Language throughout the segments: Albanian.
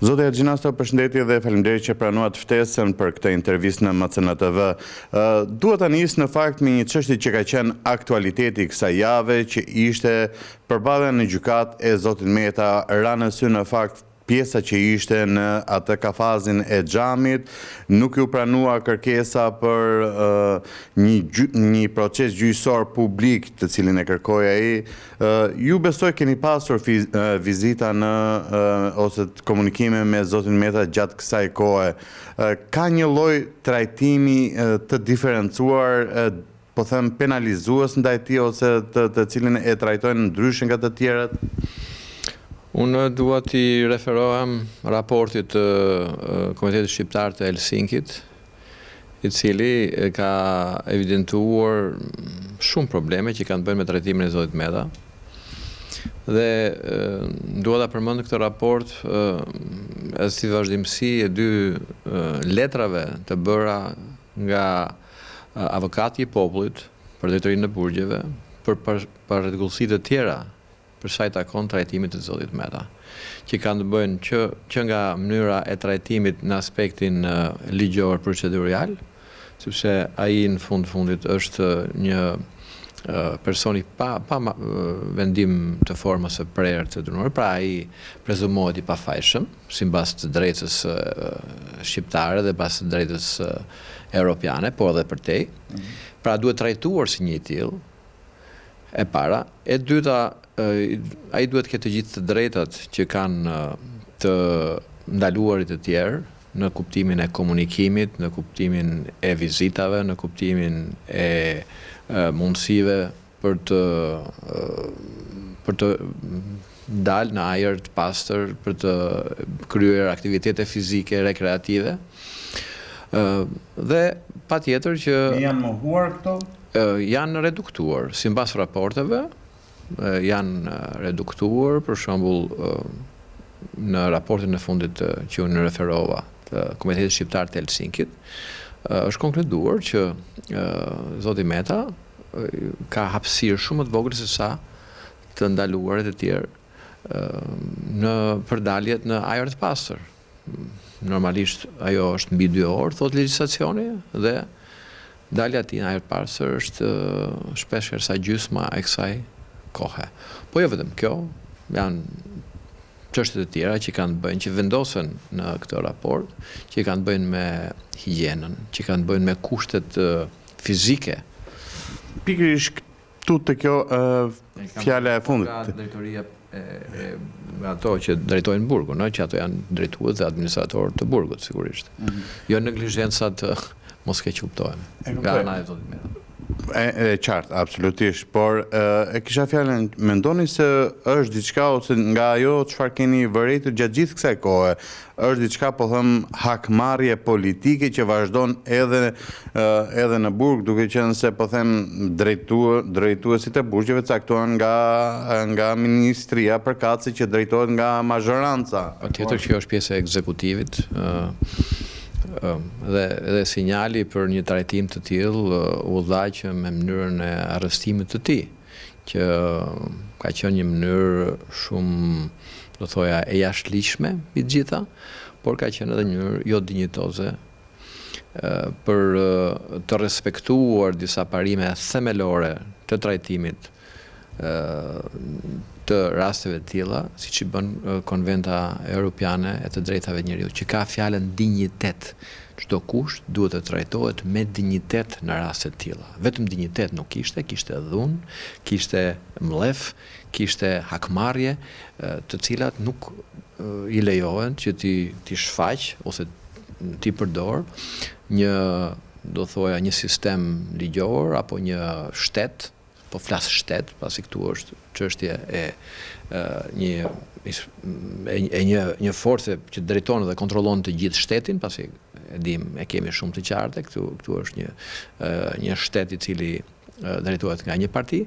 Zoti Ergjinasto, përshëndetje dhe faleminderit që pranuat ftesën për këtë intervistë në MCN TV. Duhet ta nis në fakt me një çështje që ka qenë aktualiteti kësaj jave, që ishte përballja në gjykatë e zotit Meta, ra në sy në fakt pjesa që ishte në atë kafazin e xhamit, nuk ju pranua kërkesa për një proces gjyqësor publik të cilin e kërkoi ai. Ju besoj keni pasur vizita ose komunikime me zotin Meta gjatë kësaj kohe. Ka një lloj trajtimi të diferencuar, po them penalizues ndaj tij ose të cilin e trajtojnë ndryshe nga të tjerët? Unë dua t'i referohem raportit të Komitetit Shqiptar të Helsinkit, i cili ka evidentuar shumë probleme që kanë të bëjnë me trajtimin e zotit Meta. Dhe dua ta përmend këtë raport si vazhdimsi e dy letrave të bëra nga avokati i popullit për drejtorinë e burgjeve për rregullsi të tjera për sa i takon trajtimit të zotit Meta, që kanë të bëjnë që nga mënyra e trajtimit në aspektin ligjor procedurial, sepse ai në fundit është një personi pa vendim të formës së prerë të dënuar, pra ai prezumohet i pafajshëm, sipas të drejtës shqiptare dhe pas të drejtës europiane, por edhe përtej. Pra duhet trajtuar si një i tillë, e para. E dyta, ai duhet të ketë të gjithë të drejtat që kanë të ndaluarit të tjerë në kuptimin e komunikimit, në kuptimin e vizitave, në kuptimin e mundësive për të dalë në ajër të pastër, për të kryer aktivitete fizike rekreative. Dhe patjetër që janë mohuar këto? Janë reduktuar, sipas raporteve, janë reduktuar, për shembull në raportin e fundit që unë referova të Komitetit Shqiptar të Helsinkit, është konkluduar që zoti Meta ka hapësirë shumë të vogël se sa të ndaluarit e tjerë në përdaljet në ajër të pastër. Normalisht ajo është mbi 2 orë, thot legjislacioni, dhe dalja e tij në ajër të pastër është shpeshherë sa gjysma e kësaj kohe. Po jo vetëm kjo, janë çështje të tjera që kanë të bëjnë, që vendosen në këtë raport, që kanë të bëjnë me higjienën, që kanë të bëjnë me kushtet fizike. Pikërisht këtu te kjo fjala e fundit. Nga drejtoria nga ato që drejtojnë burgun, që ato janë drejtues dhe administratorë të burgut, sigurisht. Jo neglizhenca të mos keq kuptohen. Nga ana e zotit Meta. E qartë, absolutisht, por e kisha fjalën, mendoni se është diçka ose nga ajo çfarë keni vërejtur gjatë gjithë kësaj kohe, është diçka, po them, hakmarrje politike që vazhdon edhe në burg, duke qenë se, po them, drejtuesit e burgjeve caktohen nga ministria përkatëse që drejtohet nga mazhoranca. Patjetër që është pjesë e ekzekutivit. Dhe sinjali për një trajtim të tillë udhaq me mënyrën e arrestimit të tij, që ka qenë një mënyrë shumë, do thoja, e jashtëligjshme mbi të gjitha, por ka qenë edhe një mënyrë jo dinjitoze për të respektuar disa parime themelore të trajtimit të rasteve të tilla, siç i bën Konventa Europiane e të drejtave të njeriut, që ka fjalën dinjitet. Çdo kush duhet të trajtohet me dinjitet në raste të tilla. Vetëm dinjitet nuk kishte dhunë, kishte mllef, kishte hakmarrje, të cilat nuk i lejohen që ti shfaq ose ti përdor një, do thoja, një sistem ligjor apo një shtet, po flas shtet, pasi këtu është çështje e një force që drejton dhe kontrollon të gjithë shtetin, pasi e kemi shumë të qartë, këtu është një shtet i cili drejtohet nga një parti.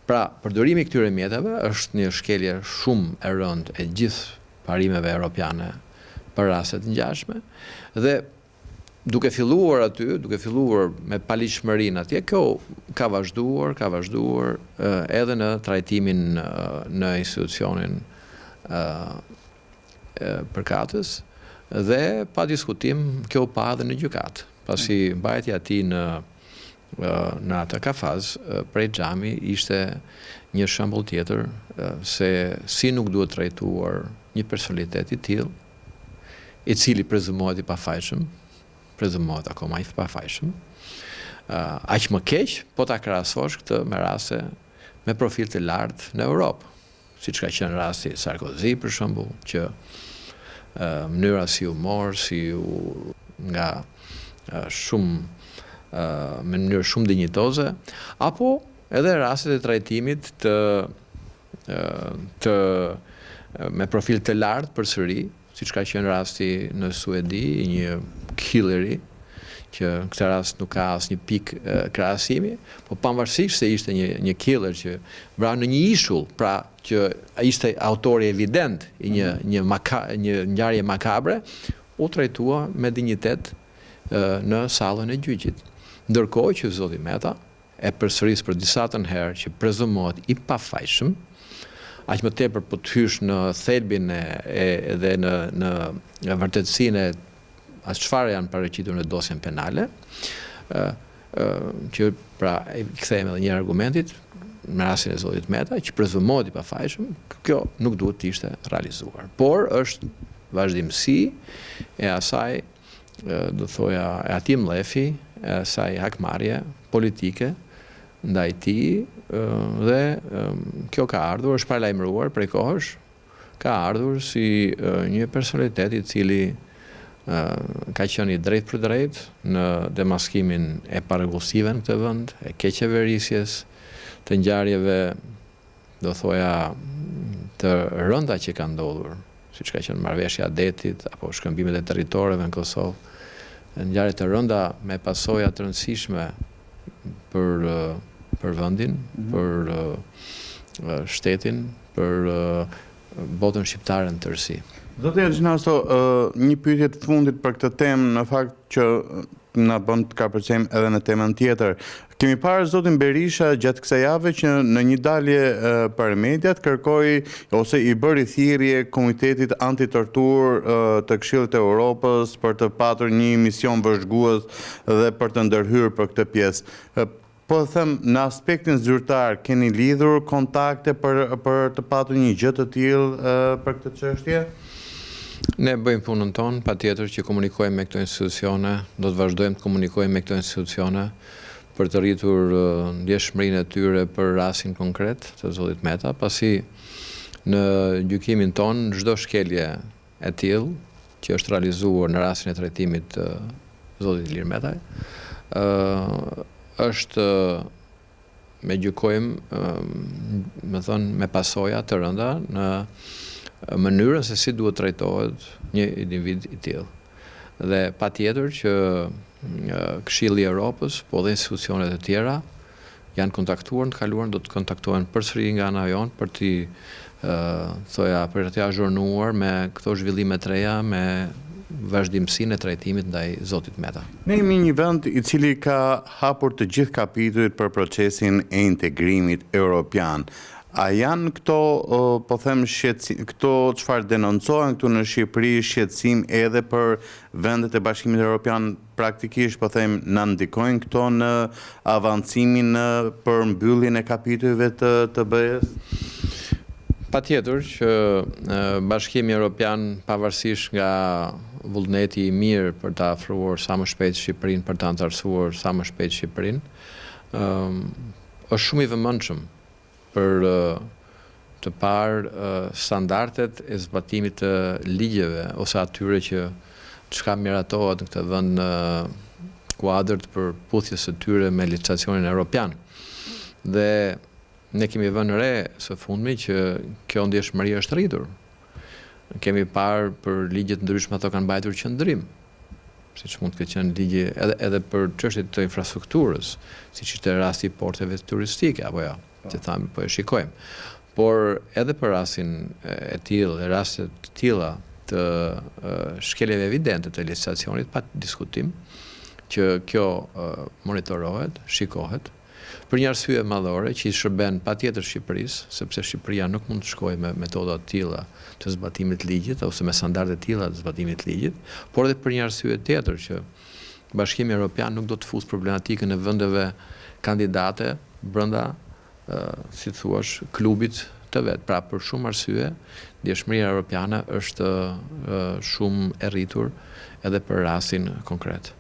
Pra, përdorimi i këtyre mjeteve është një shkelje shumë e rëndë e gjithë parimeve europiane për raste të ngjashme, dhe duke filluar aty, duke filluar me paligjshmërinë atje, kjo ka vazhduar edhe në trajtimin në institucionin përkatës dhe pa diskutim kjo pa edhe në gjykatë. Pasi mbajtja e tij në atë kafaz prej xhami ishte një shembull tjetër se si nuk duhet trajtuar një personalitet i tillë, i cili prezumohet i pafajshëm, prezumohet akoma i pafajshëm, aq më keq po ta krahasosh këtë me raste me profil të lartë në Europë, siç ka qenë rasti Sarkozy për shembull, që mënyra si u mor, nga shumë me mënyrë shumë dinjitoze, apo edhe rastet e trajtimit me profil të lartë përsëri, siç ka qenë rasti në Suedi, një killeri, që në këtë rast nuk ka asnjë pikë krahasimi, po pavarësisht se ishte një killer që vra në një ishull, pra që ishte autori evident i një ngjarje makabre, u trajtua me dinjitet në sallën e gjyqit. Ndërkohë që zoti Meta e përsëris për disa të herë që prezumohet i pafajshëm, aq më tepër po të hysh në thelbin dhe në vërtetësinë e as çfarë janë paraqitur në dosjen penale, që pra i kthejmë edhe një argumentit në rastin e zotit Meta, që prezumohet i pafajshëm, kjo nuk duhet të ishte realizuar. Por është vazhdimsi e asaj, do thoja, e atij mlefi, e asaj hakmarrje politike ndaj tij, dhe kjo ka ardhur, është paralajmëruar prej kohësh, ka ardhur si një personalitet i cili ka qenë i drejtë për drejtë në demaskimin e parregullsive në këtë vend, e keqeverisjes, të ngjarjeve, do thoja, të rënda që kanë ndodhur, siç ka qenë marrëveshja e Adetit apo shkëmbimet e territoreve në Kosovë, ngjarje të rënda me pasoja të rëndësishme për vendin, për shtetin, për botën shqiptare në tërësi. Zoti Gjinasto, një pyetje të fundit për këtë temë, në fakt që na bën të kapërcejmë edhe në temën tjetër. Kemi parë zotin Berisha gjatë kësaj jave që në një dalje për mediat kërkoi ose i bëri thirrje Komitetit Antitortur të Këshillit të Europës për të patur një mision vëzhgues dhe për të ndërhyrë për këtë pjesë. Po them, në aspektin zyrtar, keni lidhur kontakte për të patur një gjë të tillë për këtë çështje? Ne bëjmë punën tonë, patjetër që komunikojmë me këto institucione, do të vazhdojmë të komunikojmë me këto institucione për të rritur ndjeshmërinë e tyre për rastin konkret të zotit Meta, pasi në gjykimin tonë çdo shkelje e tillë që është realizuar në rastin e trajtimit të zotit Ilir Metaj, është me gjykojmë, me pasoja të rënda në mënyrën se si duhet trajtohet një individ i tillë. Dhe patjetër që Këshilli i Europës, po dhe institucionet e tjera janë kontaktuar në të kaluar, do të kontaktohen përsëri nga ana jonë për të azhurnuar me këto zhvillime të reja, me vazhdimsinë e trajtimit ndaj zotit Meta. Ne jemi një vend i cili ka hapur të gjithë kapitujt për procesin e integrimit europian. A janë këto, po them, këto çfarë denoncohen këtu në Shqipëri, shqetësim edhe për vendet e Bashkimit Evropian, praktikisht, po them, na ndikojnë këto në avancimin për mbylljen e kapitujve të BE-s? Patjetër që Bashkimi Evropian, pavarësisht nga vullneti i mirë për të afruar sa më shpejt Shqipërinë, për të anëtarësuar sa më shpejt Shqipërinë, është shumë i vëmendshëm për të parë standardet e zbatimit të ligjeve ose atyre që çka miratohet në këtë vend në kuadër për puthjes së tyre me legjislacionin evropian. Dhe ne kemi vënë re së fundmi që kjo ndjeshmëri është rritur. Kemi parë për ligje të ndryshme ato kanë mbajtur qëndrim, siç mund të qenë ligje edhe për çështjet të infrastrukturës, siç ishte rasti i porteve turistike apo jo. Që thamë, po e shikojmë. Por edhe për rastin e tillë, rastet të tilla të shkeljeve evidente të legjislacionit, pa diskutim, që kjo monitorohet, shikohet, Për një arsye madhore që i shërben patjetër Shqipërisë, sepse Shqipëria nuk mund të shkojë me metoda të tilla të zbatimit të ligjit ose me standarde të tilla të zbatimit të ligjit, por edhe për një arsye tjetër që Bashkimi Evropian nuk do të fusë problematikën e vendeve kandidate brenda, si thuaç, klubit të vet. Pra për shumë arsye, ndjeshmëria europiane është shumë e rritur edhe për rastin konkret.